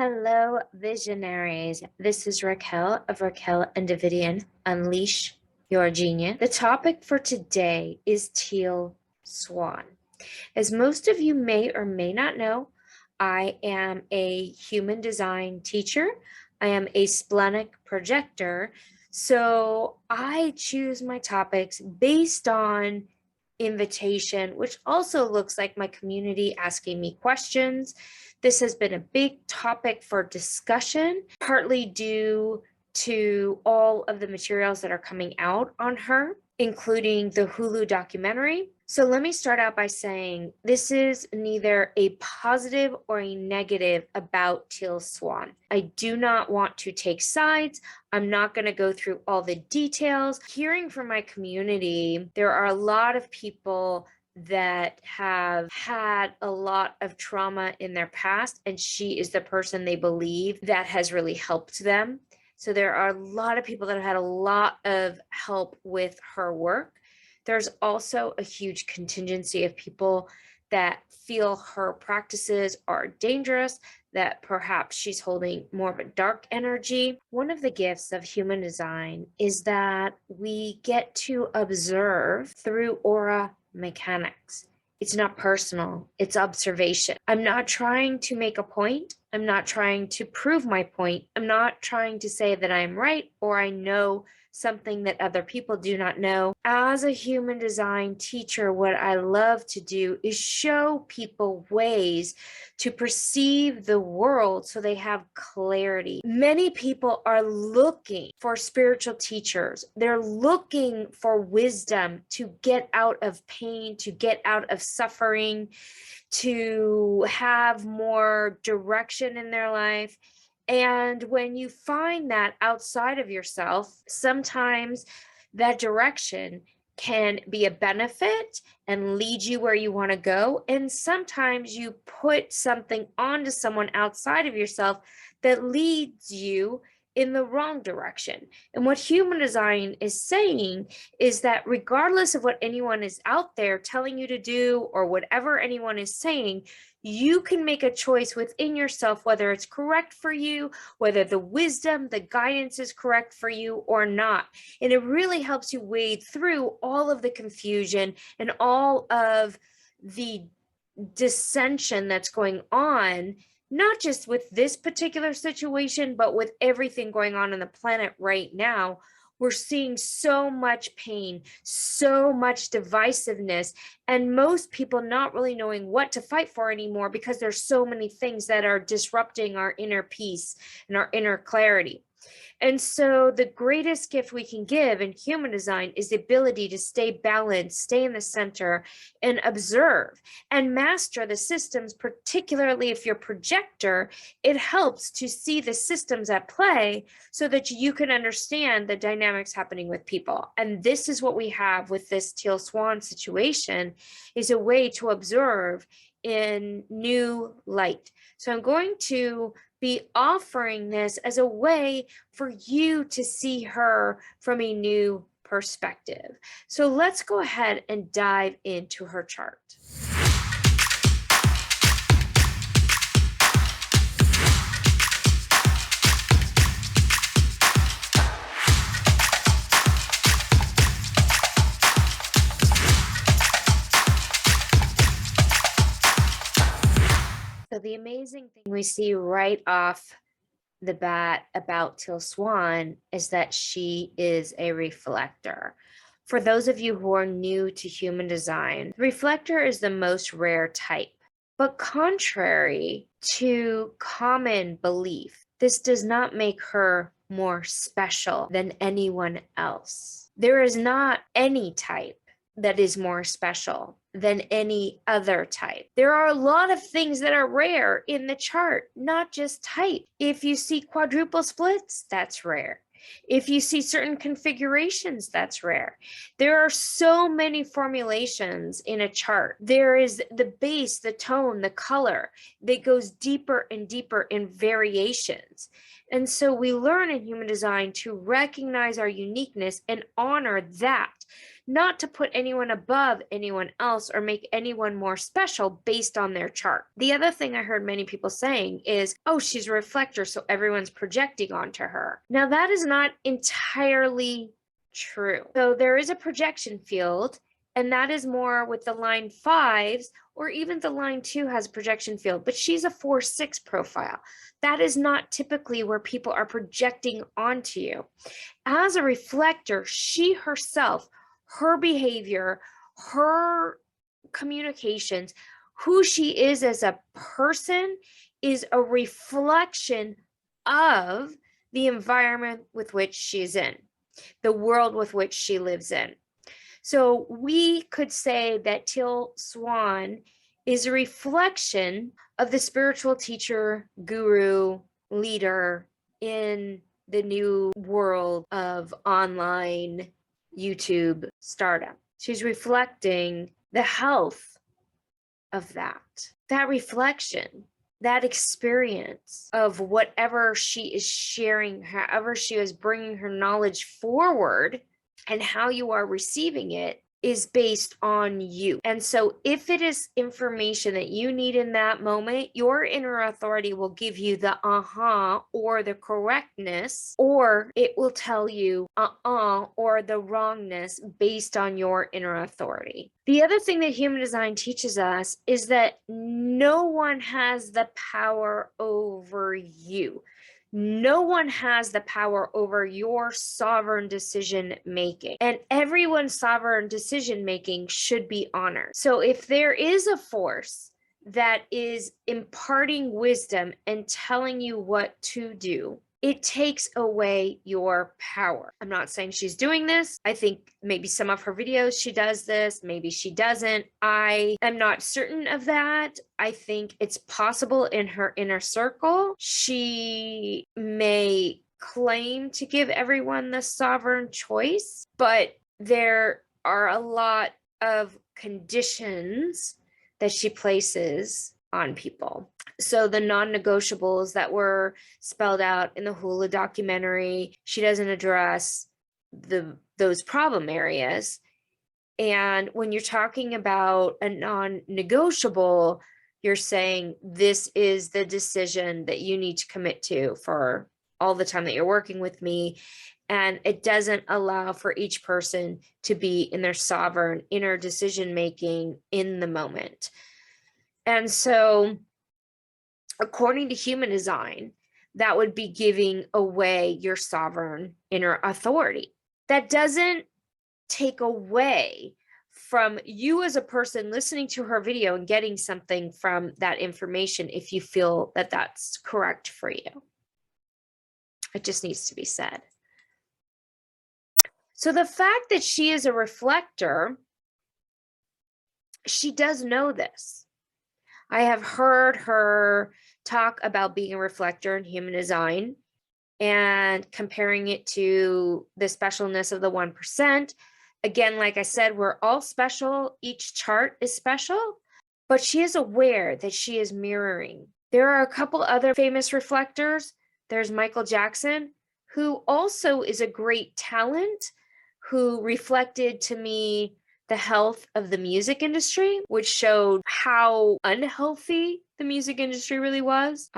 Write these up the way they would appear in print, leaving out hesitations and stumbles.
Hello, visionaries. This is Raquel of Raquel and Davidian. Unleash your genius. The topic for today is Teal Swan. As most of you may or may not know, I am a human design teacher. I am a splenic projector. So I choose my topics based on invitation, which also looks like my community asking me questions. This has been a big topic for discussion, partly due to all of the materials that are coming out on her, including the Hulu documentary. So let me start out by saying this is neither a positive or a negative about Teal Swan. I do not want to take sides. I'm not going to go through all the details. Hearing from my community, there are a lot of people that have had a lot of trauma in their past, and she is the person they believe that has really helped them. So there are a lot of people that have had a lot of help with her work. There's also a huge contingency of people that feel her practices are dangerous, that perhaps she's holding more of a dark energy. One of the gifts of human design is that we get to observe through aura mechanics. It's not personal, it's observation. I'm not trying to make a point. I'm not trying to prove my point. I'm not trying to say that I'm right or I know something that other people do not know. As a human design teacher, what I love to do is show people ways to perceive the world so they have clarity. Many people are looking for spiritual teachers. They're looking for wisdom to get out of pain, to get out of suffering, to have more direction in their life. And when you find that outside of yourself, sometimes that direction can be a benefit and lead you where you want to go. And sometimes you put something onto someone outside of yourself that leads you in the wrong direction. And what human design is saying is that regardless of what anyone is out there telling you to do or whatever anyone is saying, you can make a choice within yourself, whether it's correct for you, whether the wisdom, the guidance is correct for you or not. And it really helps you wade through all of the confusion and all of the dissension that's going on, not just with this particular situation, but with everything going on the planet right now. We're seeing so much pain, so much divisiveness, and most people not really knowing what to fight for anymore because there's so many things that are disrupting our inner peace and our inner clarity. And so the greatest gift we can give in human design is the ability to stay balanced, stay in the center, and observe and master the systems, particularly if you're a projector. It helps to see the systems at play so that you can understand the dynamics happening with people. And this is what we have with this Teal Swan situation, is a way to observe in new light. So I'm going to be offering this as a way for you to see her from a new perspective. So let's go ahead and dive into her chart. So the amazing thing we see right off the bat about Teal Swan is that she is a reflector. For those of you who are new to human design, reflector is the most rare type. But contrary to common belief, this does not make her more special than anyone else. There is not any type that is more special than any other type. There are a lot of things that are rare in the chart, not just type. If you see quadruple splits, that's rare. If you see certain configurations, that's rare. There are so many formulations in a chart. There is the base, the tone, the color that goes deeper and deeper in variations. And so we learn in human design to recognize our uniqueness and honor that not to put anyone above anyone else or make anyone more special based on their chart. The other thing I heard many people saying is, oh, she's a reflector, so everyone's projecting onto her. Now, that is not entirely true. So there is a projection field, and that is more with the line 5s, or even the line 2 has a projection field, but she's a 4-6 profile. That is not typically where people are projecting onto you. As a reflector, she herself, her behavior, her communications, who she is as a person is a reflection of the environment with which she's in, the world with which she lives in. So we could say that Teal Swan is a reflection of the spiritual teacher, guru, leader in the new world of online YouTube stardom. She's reflecting the health of that reflection, that experience of whatever she is sharing, however she is bringing her knowledge forward, and how you are receiving it is based on you. And so if it is information that you need in that moment, your inner authority will give you the or the correctness, or it will tell you or the wrongness based on your inner authority. The other thing that human design teaches us is that no one has the power over you. No one has the power over your sovereign decision making, and everyone's sovereign decision making should be honored. So if there is a force that is imparting wisdom and telling you what to do, it takes away your power. I'm not saying she's doing this. I think maybe some of her videos she does this, maybe she doesn't. I am not certain of that. I think it's possible in her inner circle. She may claim to give everyone the sovereign choice, but there are a lot of conditions that she places on people. So the non-negotiables that were spelled out in the Hula documentary, she doesn't address those problem areas. And when you're talking about a non-negotiable, you're saying this is the decision that you need to commit to for all the time that you're working with me. And it doesn't allow for each person to be in their sovereign inner decision making in the moment. And so according to human design, that would be giving away your sovereign inner authority. That doesn't take away from you as a person listening to her video and getting something from that information if you feel that that's correct for you. It just needs to be said. So the fact that she is a reflector, she does know this. I have heard her talk about being a reflector in human design and comparing it to the specialness of the 1%. Again, like I said, we're all special. Each chart is special, but she is aware that she is mirroring. There are a couple other famous reflectors. There's Michael Jackson, who also is a great talent, who reflected to me the health of the music industry, which showed how unhealthy the music industry really was,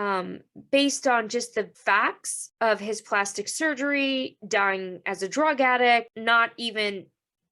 based on just the facts of his plastic surgery, dying as a drug addict, not even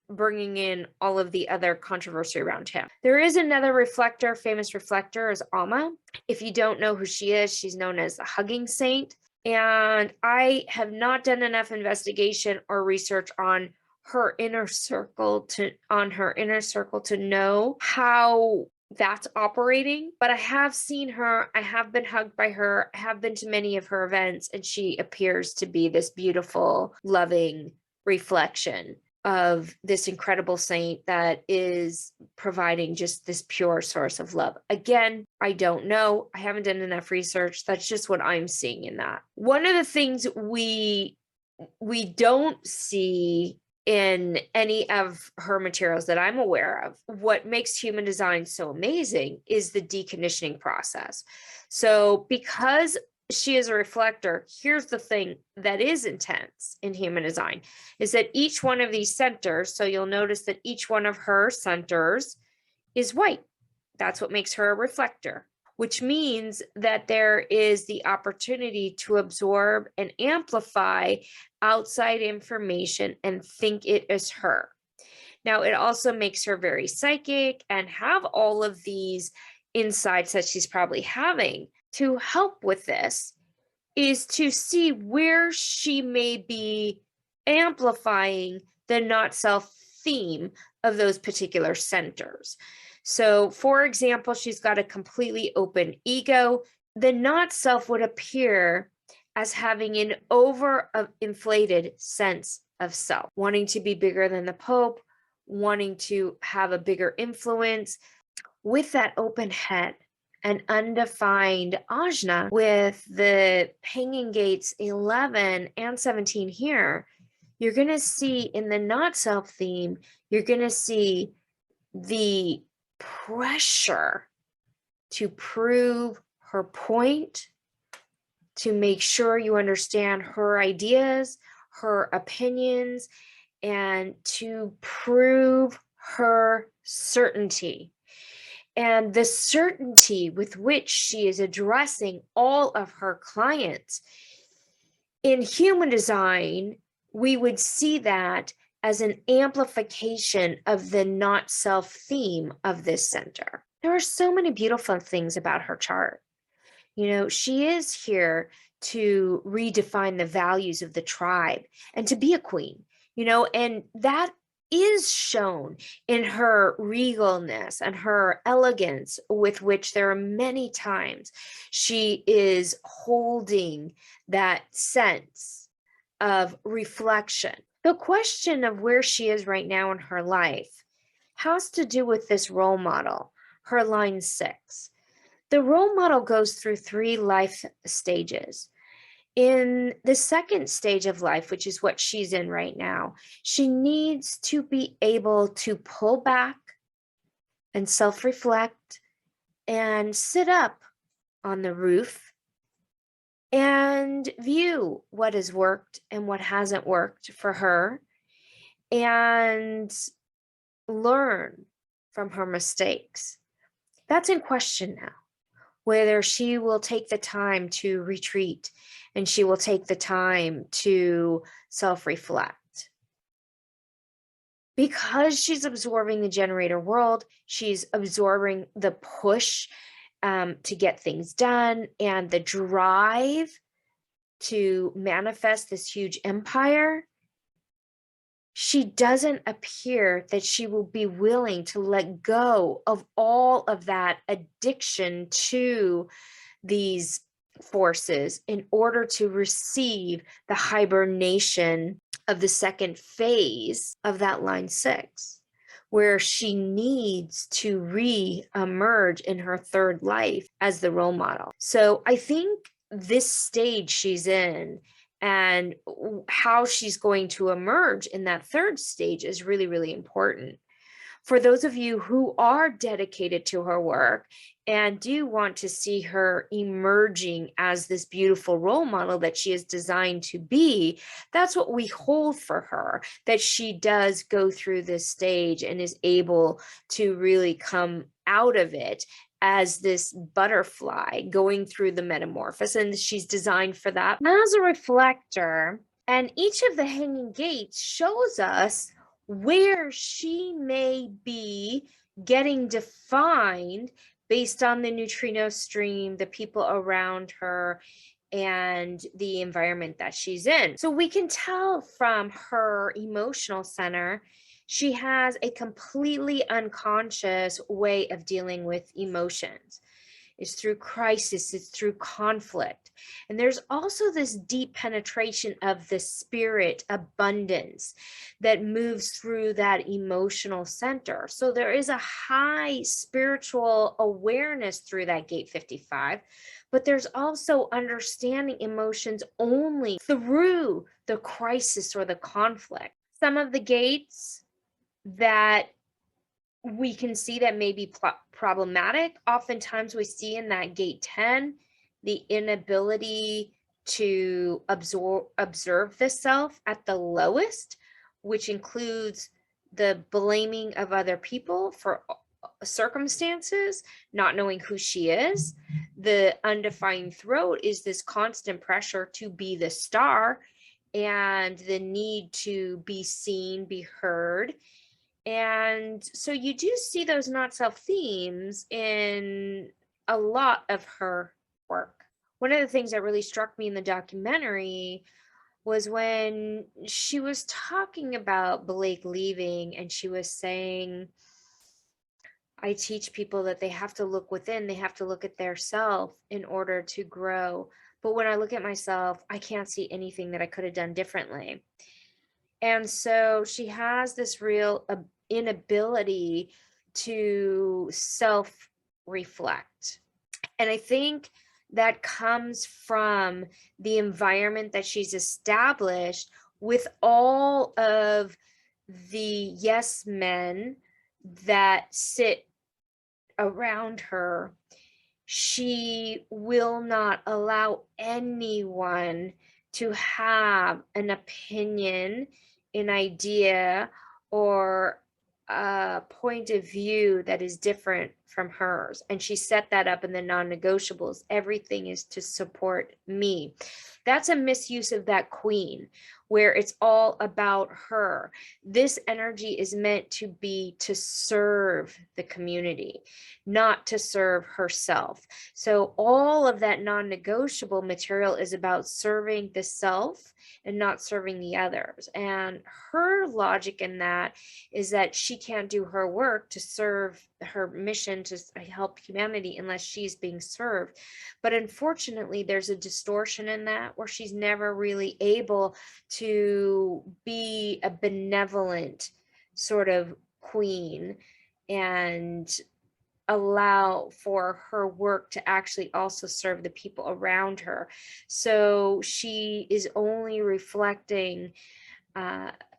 bringing in all of the other controversy around him. There is another reflector, famous reflector, is Alma. If you don't know who she is, she's known as the Hugging Saint. And I have not done enough investigation or research on her inner circle to know how that's operating, but I have seen her, I have been hugged by her, I have been to many of her events, and she appears to be this beautiful, loving reflection of this incredible saint that is providing just this pure source of love. Again, I don't know, I haven't done enough research. That's just what I'm seeing in that. One of the things we don't see in any of her materials that I'm aware of, what makes human design so amazing is the deconditioning process. So because she is a reflector, here's the thing that is intense in human design, is that each one of these centers, so you'll notice that each one of her centers is white. That's what makes her a reflector, which means that there is the opportunity to absorb and amplify outside information and think it is her. Now, it also makes her very psychic and have all of these insights that she's probably having. To help with this is to see where she may be amplifying the not self theme of those particular centers. So, for example, she's got a completely open ego. The not self would appear as having an inflated sense of self, wanting to be bigger than the Pope, wanting to have a bigger influence. With that open head and undefined ajna, with the hanging gates 11 and 17 here, you're going to see in the not self theme, you're going to see the pressure to prove her point, to make sure you understand her ideas, her opinions, and to prove her certainty. And the certainty with which she is addressing all of her clients. In human design, we would see that as an amplification of the not self theme of this center. There are so many beautiful things about her chart. You know, she is here to redefine the values of the tribe and to be a queen, you know, and that is shown in her regalness and her elegance, with which there are many times she is holding that sense of reflection. The question of where she is right now in her life has to do with this role model, her line 6. The role model goes through 3 life stages. In the second stage of life, which is what she's in right now, she needs to be able to pull back and self-reflect and sit up on the roof and view what has worked and what hasn't worked for her and learn from her mistakes. That's in question now, whether she will take the time to retreat and she will take the time to self-reflect. Because she's absorbing the generator world, she's absorbing the push to get things done and the drive to manifest this huge empire. She doesn't appear that she will be willing to let go of all of that addiction to these forces in order to receive the hibernation of the second phase of that line 6, where she needs to re-emerge in her third life as the role model. So I think this stage she's in and how she's going to emerge in that third stage is really, really important. For those of you who are dedicated to her work and do want to see her emerging as this beautiful role model that she is designed to be, that's what we hold for her, that she does go through this stage and is able to really come out of it as this butterfly going through the metamorphosis, and she's designed for that. As a reflector, and each of the hanging gates shows us where she may be getting defined based on the neutrino stream, the people around her, and the environment that she's in. So we can tell from her emotional center, she has a completely unconscious way of dealing with emotions. It's through crisis, it's through conflict. And there's also this deep penetration of the spirit abundance that moves through that emotional center. So there is a high spiritual awareness through that gate 55, but there's also understanding emotions only through the crisis or the conflict. Some of the gates that we can see that may be problematic, oftentimes we see in that gate 10 the inability to observe the self at the lowest, which includes the blaming of other people for circumstances, not knowing who she is. The undefined throat is this constant pressure to be the star and the need to be seen, be heard. And so you do see those not self themes in a lot of her work. One of the things that really struck me in the documentary was when she was talking about Blake leaving, and she was saying, I teach people that they have to look within, they have to look at their self in order to grow. But when I look at myself, I can't see anything that I could have done differently. And so she has this real inability to self reflect. And I think that comes from the environment that she's established with all of the yes men that sit around her. She will not allow anyone to have an opinion, an idea, or a point of view that is different from hers. And she set that up in the non-negotiables. Everything is to support me. That's a misuse of that queen, where it's all about her. This energy is meant to be to serve the community, not to serve herself. So all of that non-negotiable material is about serving the self and not serving the others. And her logic in that is that she can't do her work to serve her mission to help humanity unless she's being served. But unfortunately, there's a distortion in that where she's never really able to be a benevolent sort of queen and allow for her work to actually also serve the people around her. So she is only reflecting,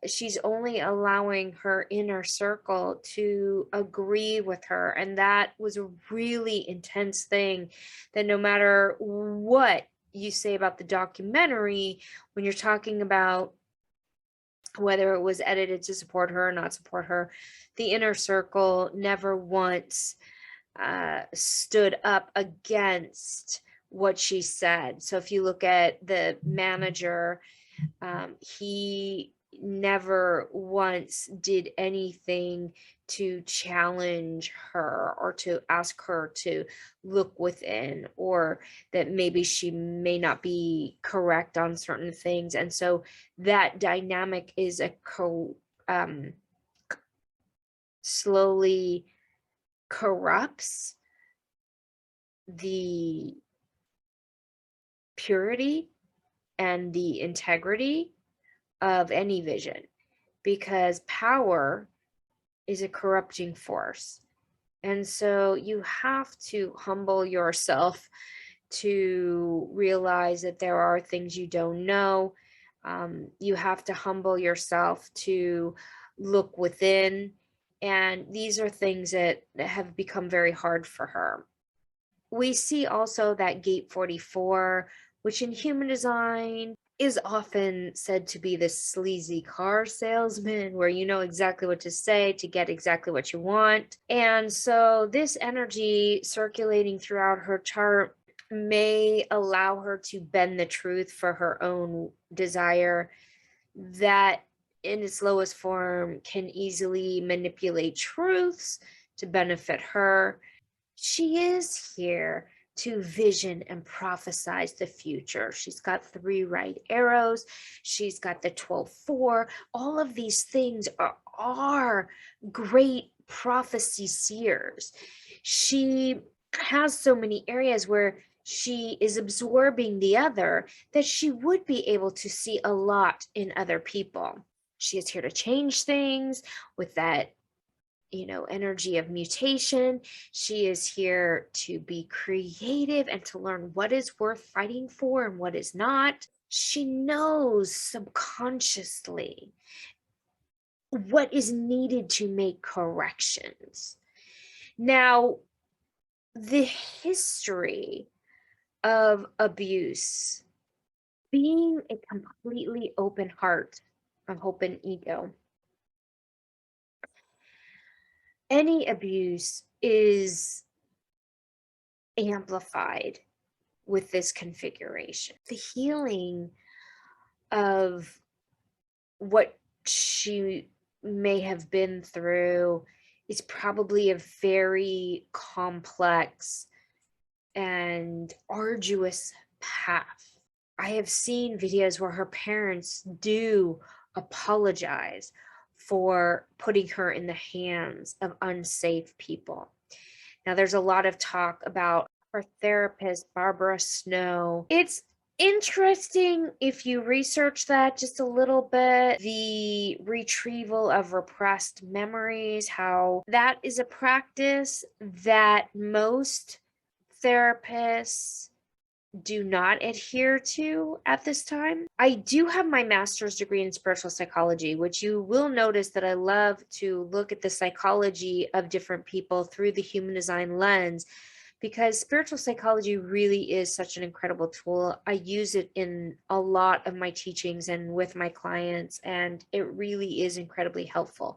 she's only allowing her inner circle to agree with her. And that was a really intense thing, that no matter what you say about the documentary, when you're talking about whether it was edited to support her or not support her, the inner circle never once stood up against what she said. So if you look at the manager, he never once did anything to challenge her or to ask her to look within, or that maybe she may not be correct on certain things. And so that dynamic is slowly corrupts the purity and the integrity of any vision, because power is a corrupting force. And so you have to humble yourself to realize that there are things you don't know. You have to humble yourself to look within. And these are things that have become very hard for her. We see also that gate 44, which in human design is often said to be the sleazy car salesman, where you know exactly what to say to get exactly what you want. And so this energy circulating throughout her chart may allow her to bend the truth for her own desire, that in its lowest form can easily manipulate truths to benefit her. She is here to vision and prophesize the future. She's got 3 right arrows. She's got the 12-4. All of these things are great prophecy seers. She has so many areas where she is absorbing the other that she would be able to see a lot in other people. She is here to change things with that energy of mutation. She is here to be creative and to learn what is worth fighting for and what is not. She knows subconsciously what is needed to make corrections. Now, the history of abuse, being a completely open heart, an open ego. Any abuse is amplified with this configuration. The healing of what she may have been through is probably a very complex and arduous path. I have seen videos where her parents do apologize for putting her in the hands of unsafe people. Now, there's a lot of talk about her therapist, Barbara Snow. It's interesting if you research that just a little bit, the retrieval of repressed memories, how that is a practice that most therapists do not adhere to at this time. I do have my master's degree in spiritual psychology, which you will notice that I love to look at the psychology of different people through the human design lens, because spiritual psychology really is such an incredible tool. I use it in a lot of my teachings and with my clients, and it really is incredibly helpful.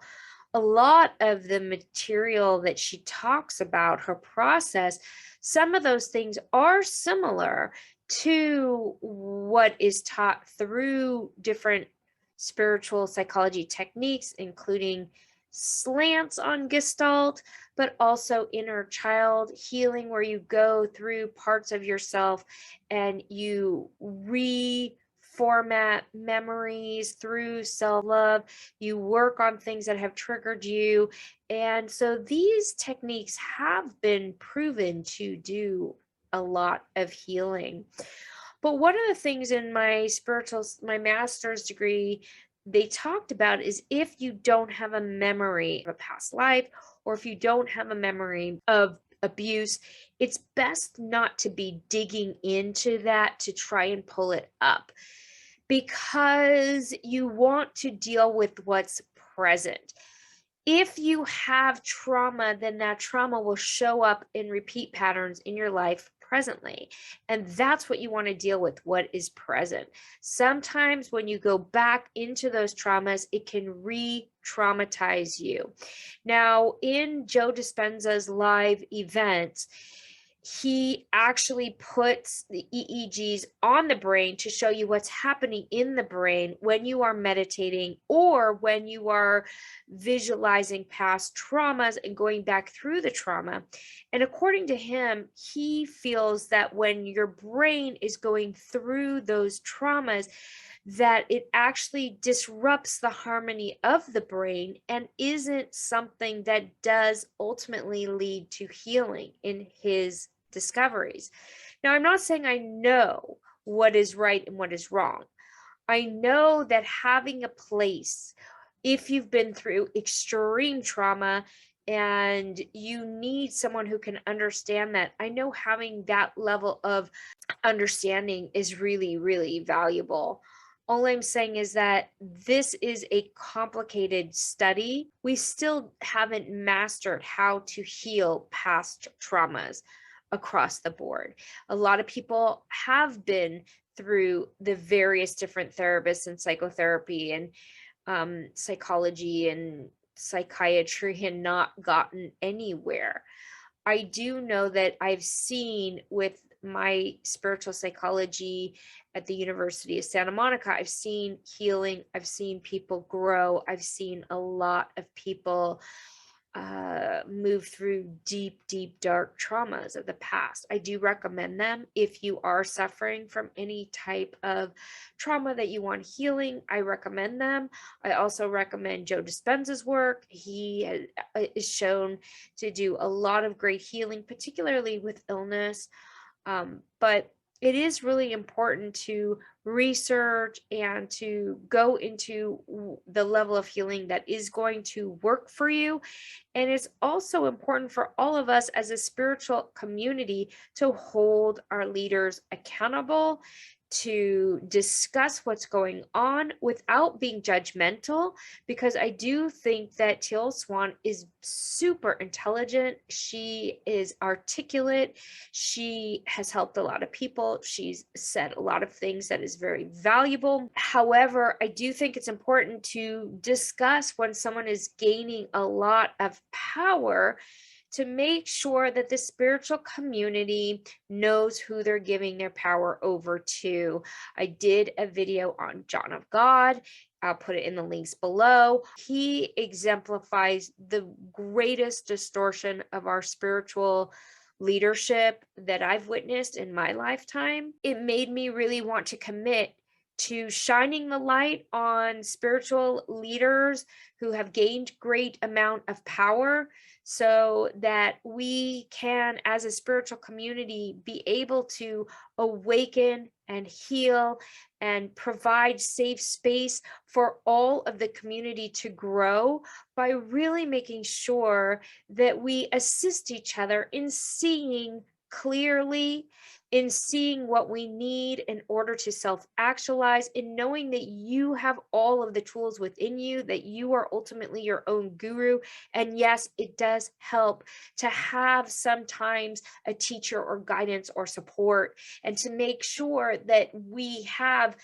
A lot of the material that she talks about, her process, some of those things are similar to what is taught through different spiritual psychology techniques, including slants on Gestalt, but also inner child healing, where you go through parts of yourself and you reformat memories through self-love. You work on things that have triggered you. And so these techniques have been proven to do a lot of healing. But one of the things in my master's degree, they talked about is if you don't have a memory of a past life, or if you don't have a memory of abuse, it's best not to be digging into that to try and pull it up, because you want to deal with what's present. If you have trauma, then that trauma will show up in repeat patterns in your life presently. And that's what you want to deal with, what is present. Sometimes when you go back into those traumas, it can re-traumatize you. Now, in Joe Dispenza's live events, he actually puts the EEGs on the brain to show you what's happening in the brain when you are meditating or when you are visualizing past traumas and going back through the trauma. And according to him, he feels that when your brain is going through those traumas, that it actually disrupts the harmony of the brain and isn't something that does ultimately lead to healing in his discoveries. Now, I'm not saying I know what is right and what is wrong. I know that having a place, if you've been through extreme trauma and you need someone who can understand that, I know having that level of understanding is really, really valuable. All I'm saying is that this is a complicated study. We still haven't mastered how to heal past traumas across the board. A lot of people have been through the various different therapists and psychotherapy and psychology and psychiatry and not gotten anywhere. I do know that I've seen with my spiritual psychology at the University of Santa Monica, I've seen healing, I've seen people grow, I've seen a lot of people move through deep, deep, dark traumas of the past. I do recommend them if you are suffering from any type of trauma that you want healing. I recommend them. I also recommend Joe Dispenza's work. He is shown to do a lot of great healing, particularly with illness. But it is really important to research and to go into the level of healing that is going to work for you. And it's also important for all of us as a spiritual community to hold our leaders accountable to discuss what's going on without being judgmental, because I do think that Teal Swan is super intelligent. She is articulate. She has helped a lot of people. She's said a lot of things that is very valuable. However, I do think it's important to discuss when someone is gaining a lot of power, to make sure that the spiritual community knows who they're giving their power over to. I did a video on John of God. I'll put it in the links below. He exemplifies the greatest distortion of our spiritual leadership that I've witnessed in my lifetime. It made me really want to commit to shining the light on spiritual leaders who have gained great amount of power, so that we can, as a spiritual community, be able to awaken and heal and provide safe space for all of the community to grow, by really making sure that we assist each other in seeing clearly, in seeing what we need in order to self-actualize, in knowing that you have all of the tools within you, that you are ultimately your own guru. And yes, it does help to have sometimes a teacher or guidance or support, and to make sure that we have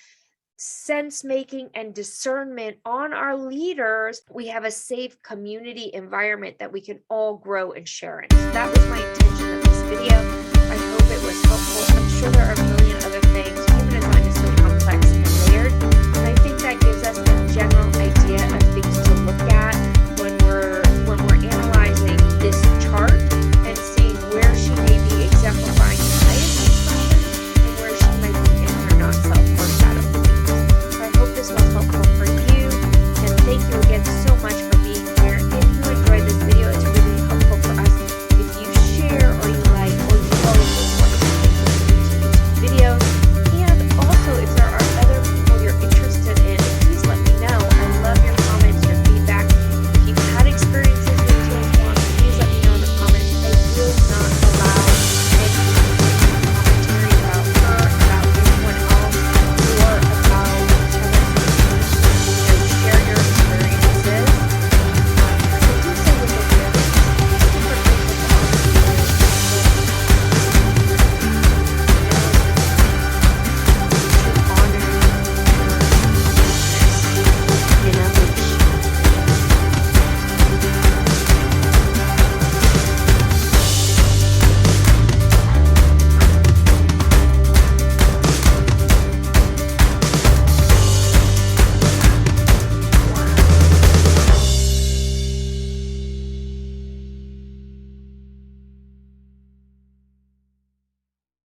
sense making and discernment on our leaders. We have a safe community environment that we can all grow and share in. So that was my intention of this video. I hope it was helpful. I'm sure there are